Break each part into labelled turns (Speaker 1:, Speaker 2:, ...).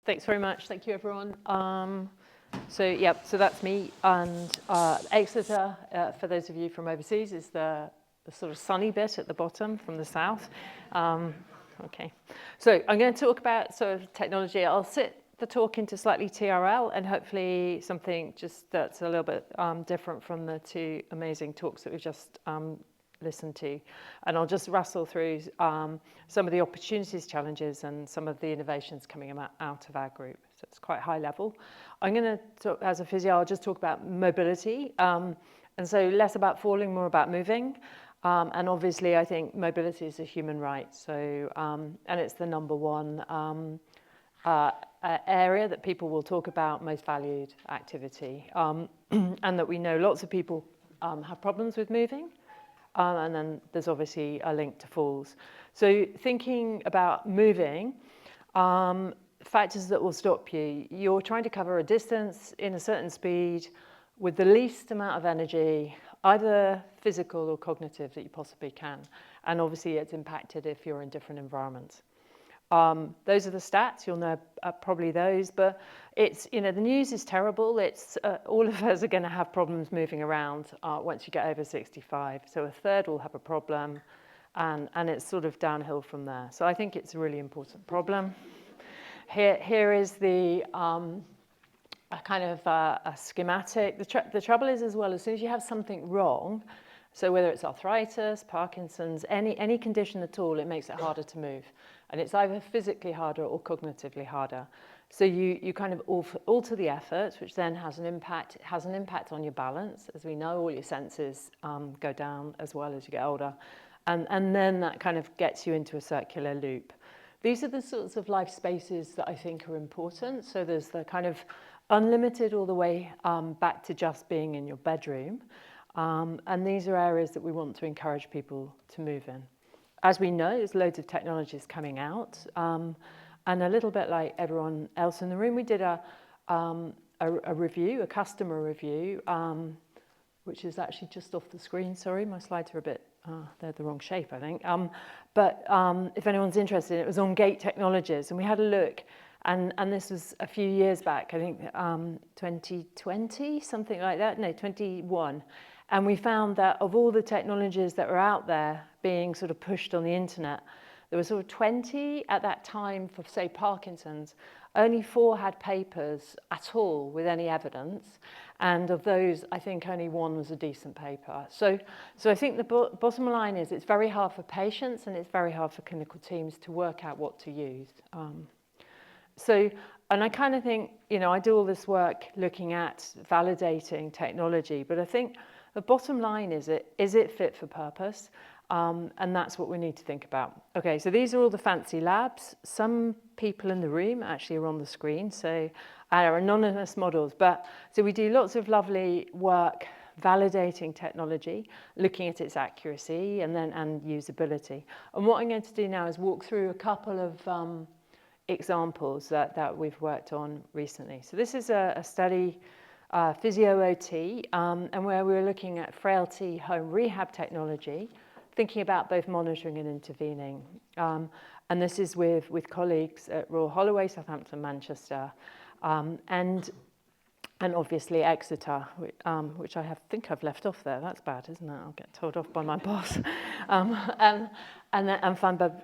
Speaker 1: Thanks very much. Thank you, everyone. So that's me. And Exeter, for those of you from overseas, is the sort of sunny bit at the bottom from the south. Okay. So I'm going to talk about sort of technology. I'll sit the talk into slightly TRL and hopefully something just that's a little bit different from the two amazing talks that we've just listened to. And I'll just rustle through some of the opportunities, challenges, and some of the innovations coming out of our group. So it's quite high level. I'm going to talk, as a physio, I'll just talk about mobility. And so less about falling, more about moving. And obviously, I think mobility is a human right. So, and it's the number one area that people will talk about, most valued activity. And that we know lots of people have problems with moving. And then there's obviously a link to falls. So thinking about moving, factors that will stop you. You're trying to cover a distance in a certain speed with the least amount of energy, either physical or cognitive, that you possibly can. And obviously it's impacted if you're in different environments. Those are the stats, you'll know probably those, but it's, the news is terrible. It's all of us are going to have problems moving around once you get over 65. So a third will have a problem, and it's sort of downhill from there. So I think it's a really important problem. Here is the a kind of a schematic. The trouble is, as well, as soon as you have something wrong, so whether it's arthritis, Parkinson's, any condition at all, it makes it harder to move. And it's either physically harder or cognitively harder. So you kind of alter the effort, which then has an impact. It has an impact on your balance. As we know, all your senses go down as well as you get older. And then that kind of gets you into a circular loop. These are the sorts of life spaces that I think are important. So there's the kind of unlimited all the way back to just being in your bedroom. And these are areas that we want to encourage people to move in. As we know, there's loads of technologies coming out. And a little bit like everyone else in the room, we did a review, a customer review, which is actually just off the screen. Sorry, my slides are a bit, they're the wrong shape, I think. But if anyone's interested, it was on gait technologies. And we had a look. And this was a few years back, I think 2020, something like that. No, 21. And we found that of all the technologies that were out there being sort of pushed on the internet, there were sort of 20 at that time for, say, Parkinson's. Only 4 had papers at all with any evidence. And of those, I think only 1 was a decent paper. So I think the bottom line is it's very hard for patients and it's very hard for clinical teams to work out what to use. And I kind of think, I do all this work looking at validating technology, but I think the bottom line is it fit for purpose? And that's what we need to think about. Okay, so these are all the fancy labs. Some people in the room actually are on the screen, so are anonymous models. But so we do lots of lovely work validating technology, looking at its accuracy and usability. And what I'm going to do now is walk through a couple of examples that we've worked on recently. So this is a study, Physio OT, and where we were looking at frailty home rehab technology, thinking about both monitoring and intervening. And this is with colleagues at Royal Holloway, Southampton, Manchester, and obviously Exeter, which I think I've left off there. That's bad, isn't it? I'll get told off by my boss. And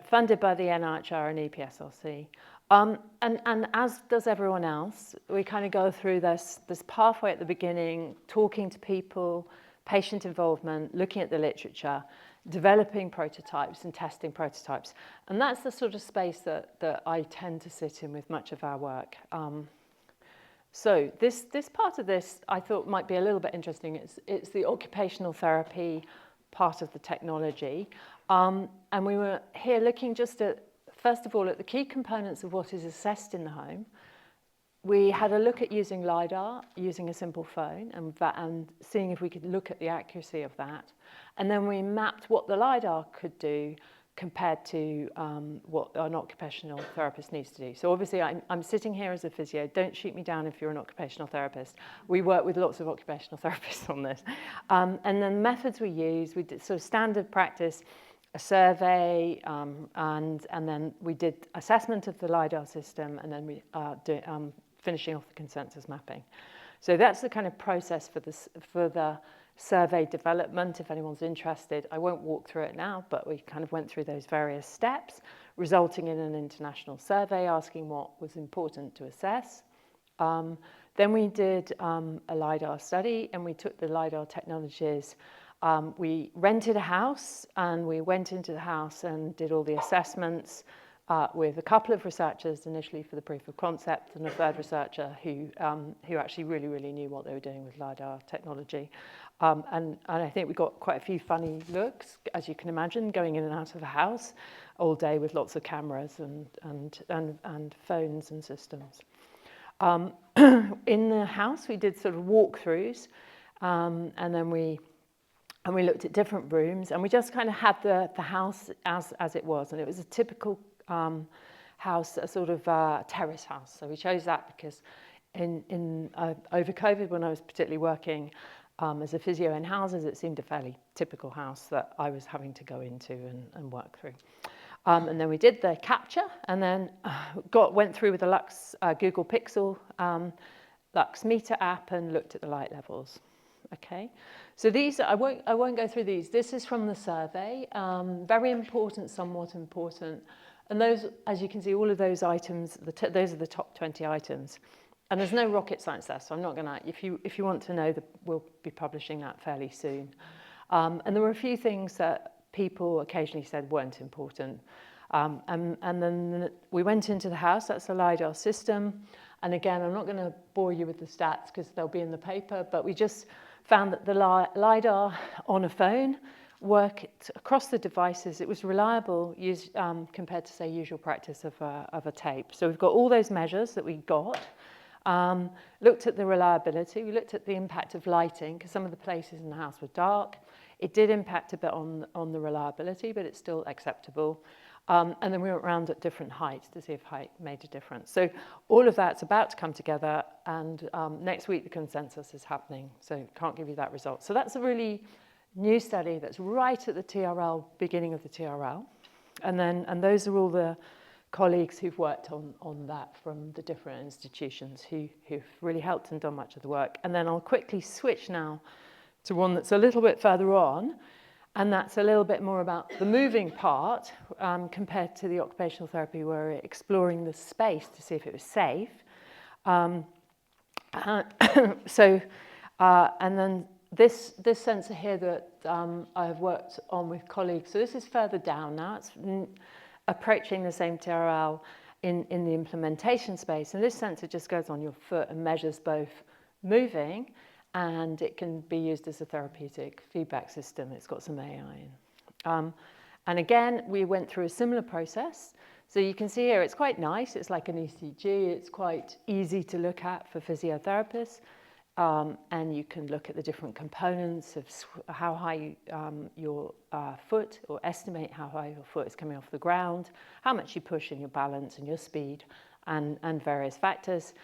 Speaker 1: funded by the NHR and EPSRC. And as does everyone else, we kind of go through this pathway at the beginning, talking to people, patient involvement, looking at the literature, developing prototypes and testing prototypes. And that's the sort of space that I tend to sit in with much of our work. So this part of this I thought might be a little bit interesting. It's the occupational therapy part of the technology. And we were here looking just at, first of all, at the key components of what is assessed in the home. We had a look at using LiDAR, using a simple phone, and seeing if we could look at the accuracy of that. And then we mapped what the LiDAR could do compared to what an occupational therapist needs to do. So obviously I'm sitting here as a physio. Don't shoot me down if you're an occupational therapist. We work with lots of occupational therapists on this. And then methods we use, we did sort of standard practice a survey, and then we did assessment of the LiDAR system, and then we finishing off the consensus mapping. So that's the kind of process for the survey development. If anyone's interested, I won't walk through it now, but we kind of went through those various steps, resulting in an international survey asking what was important to assess. Then we did a LiDAR study, and we took the LiDAR technologies. We rented a house, and we went into the house and did all the assessments with a couple of researchers initially for the proof of concept, and a third researcher who actually really knew what they were doing with LiDAR technology. And I think we got quite a few funny looks, as you can imagine, going in and out of the house all day with lots of cameras and phones and systems. In the house, we did sort of walkthroughs, and then we looked at different rooms, and we just kind of had the house as it was, and it was a typical house, a sort of terrace house. So we chose that because over COVID, when I was particularly working as a physio in houses, it seemed a fairly typical house that I was having to go into and work through. And then we did the capture, and then went through with the Lux Google Pixel Lux Meter app and looked at the light levels. Okay, so these I won't go through these. This is from the survey. Very important, somewhat important. And those, as you can see, all of those items, those are the top 20 items. And there's no rocket science there, so I'm not going to, if you want to know, we'll be publishing that fairly soon. And there were a few things that people occasionally said weren't important. And then we went into the house. That's a LiDAR system. And again, I'm not going to bore you with the stats because they'll be in the paper, but we just found that the LiDAR on a phone worked across the devices. It was reliable compared to, say, usual practice of a tape. So we've got all those measures that we got. Looked at the reliability. We looked at the impact of lighting because some of the places in the house were dark. It did impact a bit on the reliability, but it's still acceptable. And then we went around at different heights to see if height made a difference. So all of that's about to come together, and next week the consensus is happening, so can't give you that result. So that's a really new study that's right at the TRL, beginning of the TRL. And those are all the colleagues who've worked on that from the different institutions who've really helped and done much of the work. And then I'll quickly switch now to one that's a little bit further on, and that's a little bit more about the moving part compared to the occupational therapy, where we're exploring the space to see if it was safe. And then this sensor here that I've worked on with colleagues. So this is further down now. It's approaching the same TRL in the implementation space. And this sensor just goes on your foot and measures both moving, and it can be used as a therapeutic feedback system. It's got some AI in. And again, we went through a similar process. So you can see here, it's quite nice. It's like an ECG. It's quite easy to look at for physiotherapists. And you can look at the different components of how high your foot, or estimate how high your foot is coming off the ground, how much you push in your balance and your speed, and various factors.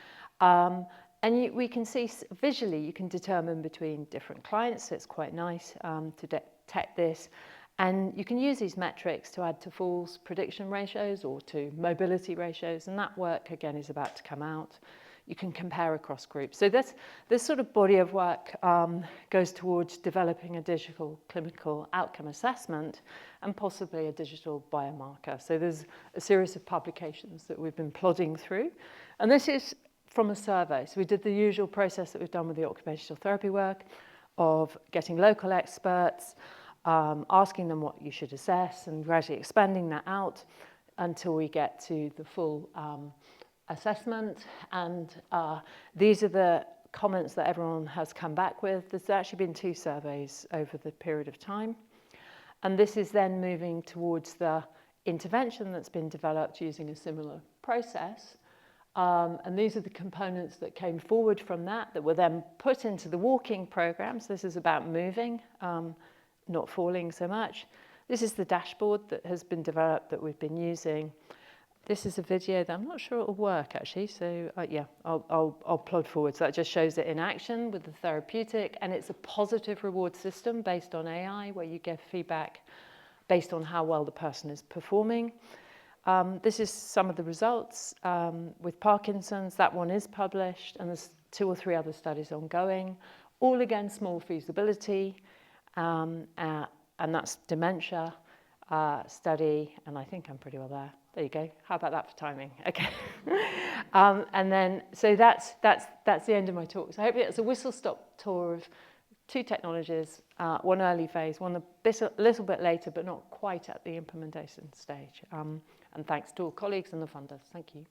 Speaker 1: And we can see visually, you can determine between different clients. So it's quite nice to detect this. And you can use these metrics to add to falls prediction ratios or to mobility ratios. And that work, again, is about to come out. You can compare across groups. So this sort of body of work goes towards developing a digital clinical outcome assessment and possibly a digital biomarker. So there's a series of publications that we've been plodding through. And this is from a survey. So we did the usual process that we've done with the occupational therapy work of getting local experts, asking them what you should assess, and gradually expanding that out until we get to the full assessment. And these are the comments that everyone has come back with. There's actually been 2 surveys over the period of time. And this is then moving towards the intervention that's been developed using a similar process. And these are the components that came forward from that were then put into the walking program. So this is about moving, not falling so much. This is the dashboard that has been developed that we've been using. This is a video that I'm not sure it'll work actually. So yeah, I'll plod forward. So that just shows it in action with the therapeutic, and it's a positive reward system based on AI where you give feedback based on how well the person is performing. This is some of the results with Parkinson's. That one is published, and there's 2 or 3 other studies ongoing, all again small feasibility, and that's dementia study, and I think I'm pretty well there. There you go. How about that for timing? Okay. And then, so that's the end of my talk. So hopefully it's a whistle-stop tour of 2 technologies, one early phase, one a little bit later, but not quite at the implementation stage. And thanks to all colleagues and the funders. Thank you.